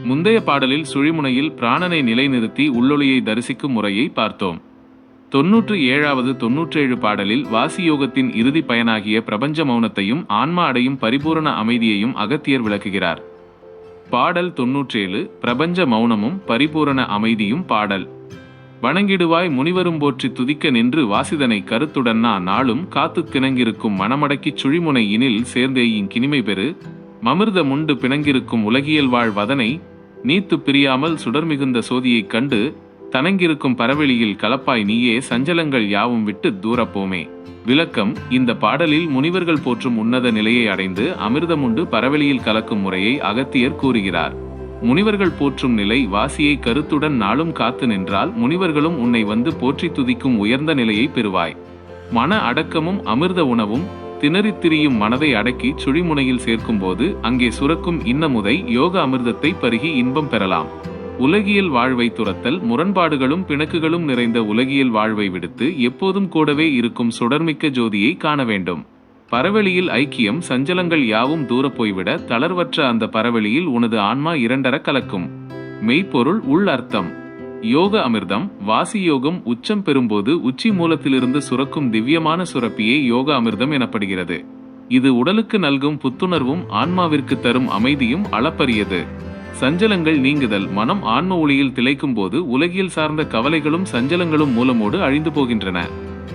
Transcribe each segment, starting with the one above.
முந்தைய பாடலில் சுழிமுனையில் பிராணனை நிலைநிறுத்தி உள்ளொளியை தரிசிக்கும் முறையை பார்த்தோம். 97வது 97 பாடலில் வாசியோகத்தின் இறுதி பயனாகிய பிரபஞ்ச மௌனத்தையும் ஆன்மா அடையும் பரிபூரண அமைதியையும் அகத்தியர் விளக்குகிறார். பாடல் 97 பிரபஞ்ச மௌனமும் பரிபூரண அமைதியும். பாடல்: வணங்கிடுவாய் முனிவரும் போற்றி துதிக்க நின்று வாசிதனை கருத்துடன் நாளும் காத்து திணங்கிருக்கும் மனமடக்கிச் சுழிமுனை இனில் சேர்ந்தேயின் கினிமை பெறு மமிர்த முண்டு பிணங்கிருக்கும் உலகியல் வாழ் வதனை நீத்து பிரியாமல் சுடர்மிகுந்த சோதியைக் கண்டு தனங்கிருக்கும் பரவெளியில் கலப்பாய் நீயே சஞ்சலங்கள் யாவும் விட்டு தூரப்போமே. விளக்கம்: இந்த பாடலில் முனிவர்கள் போற்றும் உன்னத நிலையை அடைந்து அமிர்தமுண்டு பரவெளியில் கலக்கும் முறையை அகத்தியர் கூறுகிறார். முனிவர்கள் போற்றும் நிலை வாசியை கருத்துடன் நாளும் காத்து நின்றால் முனிவர்களும் உன்னை வந்து போற்றி துதிக்கும் உயர்ந்த நிலையை பெறுவாய். மன அடக்கமும் அமிர்த உணவும் திணறித் திரியும் மனதை அடக்கி சுழிமுனையில் சேர்க்கும்போது அங்கே சுரக்கும் இன்னமுதை யோக அமிர்தத்தை பருகி இன்பம் பெறலாம். உலகியல் வாழ்வை துரத்தல் முரண்பாடுகளும் பிணக்குகளும் நிறைந்த உலகியல் வாழ்வை விடுத்து எப்போதும் கூடவே இருக்கும் சுடர்மிக்க ஜோதியை காண வேண்டும். பரவெளியில் ஐக்கியம் சஞ்சலங்கள் யாவும் தூர போய்விட தளர்வற்ற அந்த பரவெளியில் உனது ஆன்மா இரண்டர கலக்கும். மெய்ப்பொருள் உள் அர்த்தம்: யோக அமிர்தம். வாசி யோகம் உச்சம் பெறும்போது உச்சி மூலத்திலிருந்து சுரக்கும் திவ்யமான சுரப்பியே யோக அமிர்தம் எனப்படுகிறது. இது உடலுக்கு நல்கும் புத்துணர்வும் ஆன்மாவிற்கு தரும் அமைதியும் அளப்பரியது. சஞ்சலங்கள் நீங்குதல். மனம் ஆன்ம ஒளியில் திளைக்கும் போது உலகியல் சார்ந்த கவலைகளும் சஞ்சலங்களும் மூலமோடு அழிந்து போகின்றன.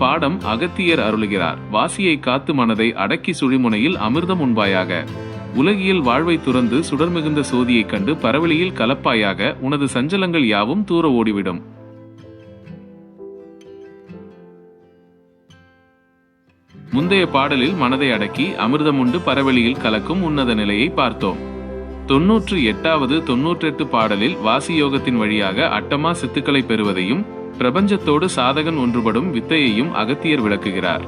பாடம்: அகத்தியர் அருளுகிறார். வாசியை காத்து மனதை அடக்கி சுழிமுனையில் அமிர்தம் உண்பாயாக. உலகியல் வாழ்வை துறந்து சுடர்மிகுந்த சோதியைக் கண்டு பரவெளியில் கலப்பாயாக. உனது சஞ்சலங்கள் யாவும் தூர ஓடிவிடும். முந்தைய பாடலில் மனதை அடக்கி அமிர்தமுண்டு பரவெளியில் கலக்கும் உன்னத நிலையை பார்த்தோம். 98வது 98 பாடலில் வாசியோகத்தின் வழியாக அட்டமா சித்துக்களை பெறுவதையும் பிரபஞ்சத்தோடு சாதகன் ஒன்றுபடும் வித்தையையும் அகத்தியர் விளக்குகிறார்.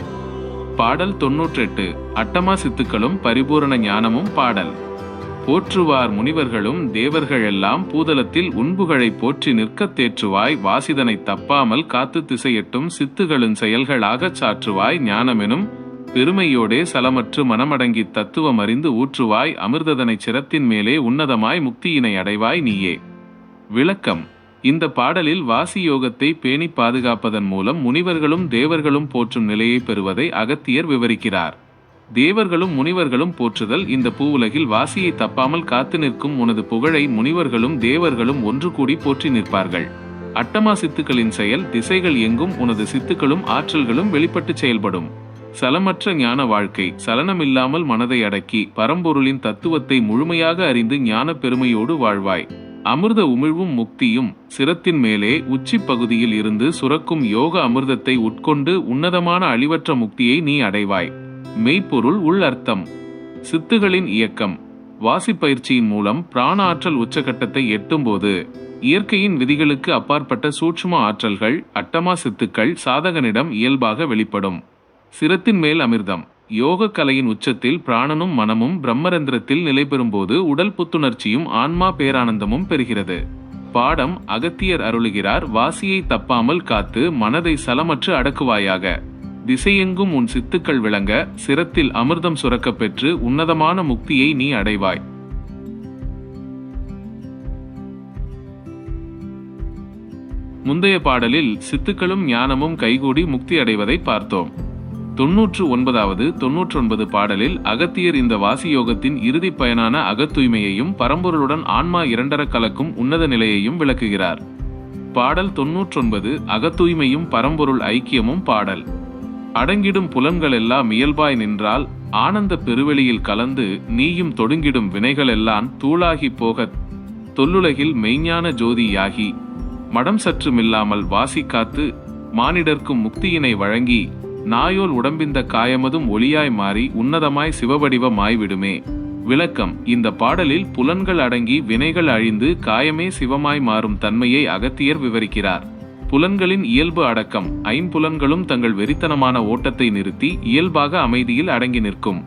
பாடல் 98 அட்டமா சித்துக்களும் பரிபூரண ஞானமும். பாடல்: போற்றுவார் முனிவர்களும் தேவர்களெல்லாம் பூதலத்தில் உண்புகளை போற்றி நிற்கத் தேற்றுவாய் வாசிதனை தப்பாமல் காத்து திசையட்டும் சித்துகளின் செயல்களாகச் சாற்றுவாய் ஞானமெனும் பெருமையோடே சலமற்று மனமடங்கி தத்துவம் அறிந்து ஊற்றுவாய் அமிர்ததனை சிரத்தின் மேலே உன்னதமாய் முக்தியினை அடைவாய் நீயே. விளக்கம்: இந்த பாடலில் வாசி யோகத்தை பேணி பாதுகாப்பதன் மூலம் முனிவர்களும் தேவர்களும் போற்றும் நிலையை பெறுவதை அகத்தியர் விவரிக்கிறார். தேவர்களும் முனிவர்களும் போற்றுதல்: இந்த பூவுலகில் வாசியை தப்பாமல் காத்து நிற்கும் உனது புகழை முனிவர்களும் தேவர்களும் ஒன்று கூடி போற்றி நிற்பார்கள். அட்டமா சித்துக்களின் செயல் திசைகள் எங்கும் உனது சித்துக்களும் ஆற்றல்களும் வெளிப்பட்டு செயல்படும். சலமற்ற ஞான வாழ்க்கை. சலனமில்லாமல் மனதை அடக்கி பரம்பொருளின் தத்துவத்தை முழுமையாக அறிந்து ஞான பெருமையோடு வாழ்வாய். அமிர்த உமிழ்வும் முக்தியும். சிரத்தின் மேலே உச்சி பகுதியில் இருந்து சுரக்கும் யோக அமிர்தத்தை உட்கொண்டு உன்னதமான அழிவற்ற முக்தியை நீ அடைவாய். மெய்ப்பொருள் உள் அர்த்தம்: சித்துகளின் இயக்கம். வாசிப்பயிற்சியின் மூலம் பிராண ஆற்றல் உச்சகட்டத்தை எட்டும்போது இயற்கையின் விதிகளுக்கு அப்பாற்பட்ட சூட்சும ஆற்றல்கள் அட்டமா சித்துக்கள் சாதகனிடம் இயல்பாக வெளிப்படும். சிரத்தின் மேல் அமிர்தம். யோக கலையின் உச்சத்தில் பிராணனும் மனமும் பிரம்மரந்திரத்தில் நிலை பெறும்போது உடல் புத்துணர்ச்சியும் ஆன்மா பேரானந்தமும் பெறுகிறது. பாடம்: அகத்தியர் அருளுகிறார். வாசியை தப்பாமல் காத்து மனதை சலமற்று அடக்குவாயாக. திசையெங்கும் உன் சித்துக்கள் விளங்க சிரத்தில் அமிர்தம் சுரக்கப் பெற்று உன்னதமான முக்தியை நீ அடைவாய். முந்தைய பாடலில் சித்துக்களும் ஞானமும் கைகூடி முக்தி அடைவதை பார்த்தோம். 99வது 99 பாடலில் அகத்தியர் இந்த வாசியோகத்தின் இறுதி பயனான அகத்தூய்மையையும் பரம்பொருளுடன் ஆன்மா இரண்டர கலக்கும் உன்னத நிலையையும் விளக்குகிறார். பாடல் 99 அகத்தூய்மையும் பரம்பொருள் ஐக்கியமும். பாடல்: அடங்கிடும் புலன்களெல்லாம் இயல்பாய் நின்றால் ஆனந்த பெருவெளியில் கலந்து நீயும் தொடுங்கிடும் வினைகளெல்லாம் தூளாகி போகத் தொல்லுலகில் மெய்ஞான ஜோதியாகி மடம் சற்றுமில்லாமல் வாசி காத்து மானிடர்க்கும் முக்தியினை வழங்கி நாயோல் உடம்பிந்த காயமதும் ஒளியாய் மாறி உன்னதமாய் சிவவடிவமாய் விடுமே. விளக்கம்: இந்த பாடலில் புலன்கள் அடங்கி வினைகள் அழிந்து காயமே சிவமாய் மாறும் தன்மையை அகத்தியர் விவரிக்கிறார். புலன்களின் இயல்பு அடக்கம். ஐம்புலன்களும் தங்கள் வெறித்தனமான ஓட்டத்தை நிறுத்தி இயல்பாக அமைதியில் அடங்கி நிற்கும்.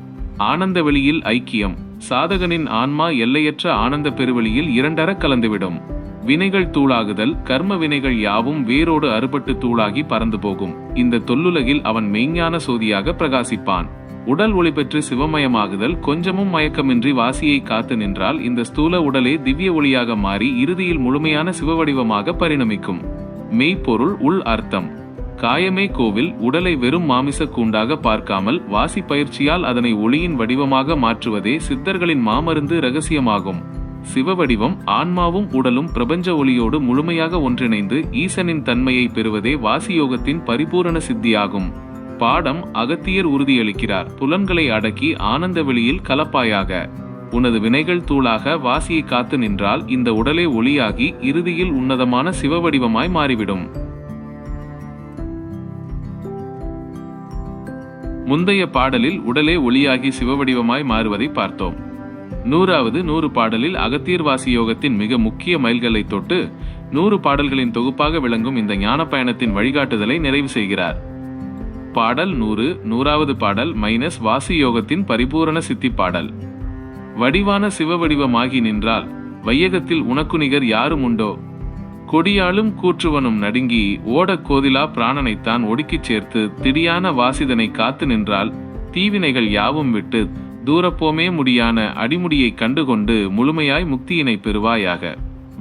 ஆனந்த வெளியில் ஐக்கியம். சாதகனின் ஆன்மா எல்லையற்ற ஆனந்த பெருவெளியில் இரண்டர கலந்துவிடும். வினைகள் தூளாகுதல். கர்ம வினைகள் யாவும் வேரோடு அறுபட்டு தூளாகி பறந்து போகும். இந்த தொல்லுலகில் அவன் மெய்ஞான சோதியாக பிரகாசிப்பான். உடல் ஒளி பெற்று சிவமயமாகுதல். கொஞ்சமும் மயக்கமின்றி வாசியை காத்து நின்றால் இந்த ஸ்தூல உடலே திவ்ய ஒளியாக மாறி இறுதியில் முழுமையான சிவவடிவமாக பரிணமிக்கும். மெய்ப்பொருள் உள் அர்த்தம். காயமே கோவில். உடலை வெறும் மாமிச கூண்டாக பார்க்காமல் வாசி பயிற்சியால் அதனை ஒளியின் வடிவமாக மாற்றுவதே சித்தர்களின் மாமருந்து இரகசியமாகும். சிவவடிவம் ஆன்மாவும் உடலும் பிரபஞ்ச ஒளியோடு முழுமையாக ஒன்றிணைந்து ஈசனின் தன்மையை பெறுவதே வாசியோகத்தின் பரிபூரண சித்தியாகும். பாடம் அகத்தியர் உறுதியளிக்கிறார். புலன்களை அடக்கி ஆனந்த வெளியில் கலப்பாயாக. உனது வினைகள் தூளாக வாசியை காத்து நின்றால் இந்த உடலே ஒளியாகி இறுதியில் உன்னதமான சிவவடிவமாய் மாறிவிடும். முந்தைய பாடலில் உடலே ஒளியாகி சிவவடிவமாய் மாறுவதை பார்த்தோம். 100 பாடலில் அகத்தியர் வாசியோகத்தின் மிக முக்கிய மைல்களை தொட்டு 100 பாடல்களின் தொகுப்பாக விளங்கும் இந்த ஞான பயணத்தின் வழிகாட்டுதலை நிறைவு செய்கிறார். பாடல் 100 பாடல் வாசியோகத்தின் பரிபூரண சித்தி பாடல். வடிவான சிவவடிவமாகி நின்றால் வையகத்தில் உனக்கு நிகர் யாரும் உண்டோ? கொடியாலும் கூற்றுவனும் நடுங்கி ஓடக் கோதிலா பிராணனைத்தான் ஒடுக்கிச் சேர்த்து திடியான வாசிதனை காத்து நின்றால் தீவினைகள் யாவும் விட்டு தூரப்போமே முடியான அடிமுடியை கண்டுகொண்டு முழுமையாய் முக்தியினை பெறுவாயாக.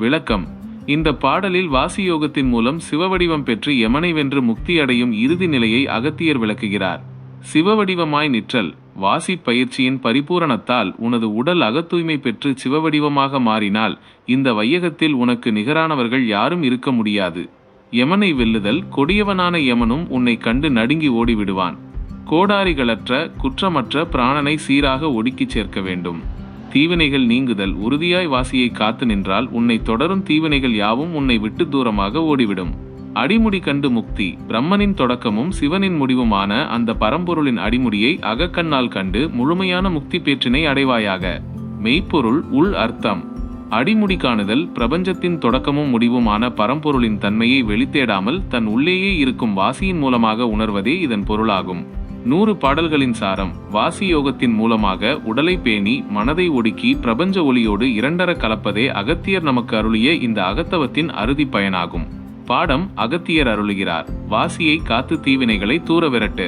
விளக்கம். இந்த பாடலில் வாசியோகத்தின் மூலம் சிவவடிவம் பெற்று யமனை வென்று முக்தி அடையும் இறுதி நிலையை அகத்தியர் விளக்குகிறார். சிவவடிவமாய் நிற்றல். வாசி பயிற்சியின் பரிபூரணத்தால் உனது உடல் அகத்தூய்மை பெற்று சிவவடிவமாக மாறினால் இந்த வையகத்தில் உனக்கு நிகரானவர்கள் யாரும் இருக்க முடியாது. யமனை வெல்லுதல். கொடியவனான யமனும் உன்னை கண்டு நடுங்கி ஓடிவிடுவான். கோடாரிகளற்ற குற்றமற்ற பிராணனை சீராக ஒடுக்கிச் சேர்க்க வேண்டும். தீவினைகள் நீங்குதல். உறுதியாய் வாசியை காத்து நின்றால் உன்னை தொடரும் தீவினைகள் யாவும் உன்னை விட்டு தூரமாக ஓடிவிடும். அடிமுடி கண்டு முக்தி. பிரம்மனின் தொடக்கமும் சிவனின் முடிவுமான அந்த பரம்பொருளின் அடிமுடியை அகக்கண்ணால் கண்டு முழுமையான முக்தி பேற்றினை அடைவாயாக. மெய்ப்பொருள் உள் அர்த்தம். அடிமுடி காணுதல். பிரபஞ்சத்தின் தொடக்கமும் முடிவுமான பரம்பொருளின் தன்மையை வெளித்தேடாமல் தன் உள்ளேயே இருக்கும் வாசியின் மூலமாக உணர்வதே இதன் பொருளாகும். 100 பாடல்களின் சாரம். வாசியோகத்தின் மூலமாக உடலை பேணி மனதை ஒடுக்கி பிரபஞ்ச ஒளியோடு இரண்டர கலப்பதே அகத்தியர் நமக்கு அருளிய இந்த அகத்தவத்தின் அறுதி பயனாகும். பாடம் அகத்தியர் அருளுகிறார். வாசியை காத்து தீவினைகளை தூர விரட்டு.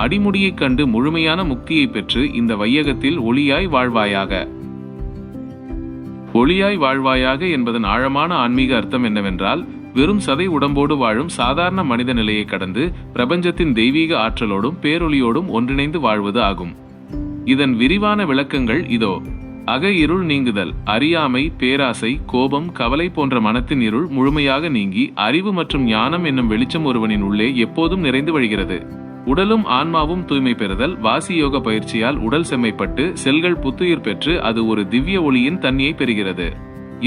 அடிமுடியைக் கண்டு முழுமையான முக்தியை பெற்று இந்த வையகத்தில் ஒளியாய் வாழ்வாயாக. ஒளியாய் வாழ்வாயாக என்பதன் ஆழமான ஆன்மீக அர்த்தம் என்னவென்றால், வெறும் சதை உடம்போடு வாழும் சாதாரண மனித நிலையை கடந்து பிரபஞ்சத்தின் தெய்வீக ஆற்றலோடும் பேரொளியோடும் ஒன்றிணைந்து வாழ்வது ஆகும். இதன் விரிவான விளக்கங்கள் இதோ. அக இருள் நீங்குதல். அறியாமை, பேராசை, கோபம், கவலை போன்ற மனத்தின் இருள் முழுமையாக நீங்கி அறிவு மற்றும் ஞானம் என்னும் வெளிச்சம் ஒருவனின் உள்ளே எப்போதும் நிறைந்து வழிகிறது. உடலும் ஆன்மாவும் தூய்மை பெறுதல். வாசியோக பயிற்சியால் உடல் செம்மைப்பட்டு செல்கள் புத்துயிர் பெற்று அது ஒரு திவ்ய ஒளியின் தன்மையை பெறுகிறது.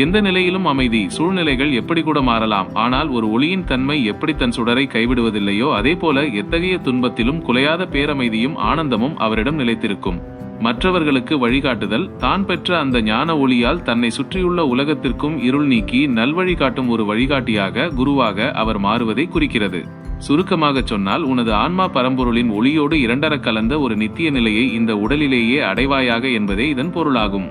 எந்த நிலையிலும் அமைதி. சூழ்நிலைகள் எப்படி கூட மாறலாம், ஆனால் ஒரு ஒளியின் தன்மை எப்படி தன் சுடரை கைவிடுவதில்லையோ அதே போல எத்தகைய துன்பத்திலும் குலையாத பேரமைதியும் ஆனந்தமும் அவரிடம் நிலைத்திருக்கும். மற்றவர்களுக்கு வழிகாட்டுதல். தான் பெற்ற அந்த ஞான ஒளியால் தன்னை சுற்றியுள்ள உலகத்திற்கும் இருள் நீக்கி நல்வழி காட்டும் ஒரு வழிகாட்டியாக, குருவாக அவர் மாறுவதை குறிக்கிறது. சுருக்கமாக சொன்னால், உனது ஆன்மா பரம்பொருளின் ஒளியோடு இரண்டர கலந்த ஒரு நித்திய நிலையை இந்த உடலிலேயே அடைவாயாக என்பதே இதன் பொருளாகும்.